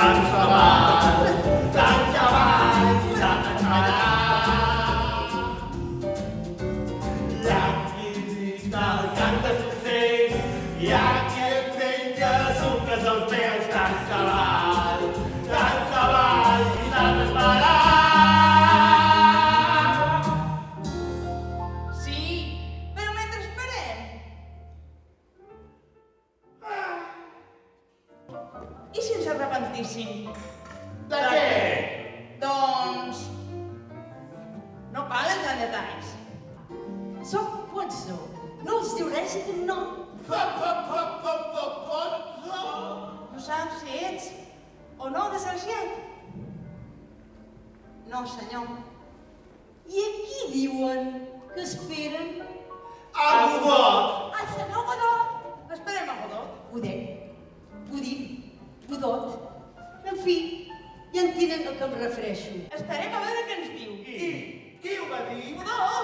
tant xaval, tant hi ha qui grita el cant dels ocells, hi ha qui menja sucres als peus, tant xaval, i tant esperar. Sí, però mentre esperem. I si ens arrepentíssim? De què? Doncs... no calen de detalls. Som Ponzo. No els diu res i d'un nom. No saps si ets o no desgraciat? No, senyor. I aquí diuen que esperen A Godot! al senyor Godot. Esperem a Godot. Pudim, Godot. En fi, ja entenen a què em refereixo. Esperem a veure què ens diu. I qui ho va dir? Godot!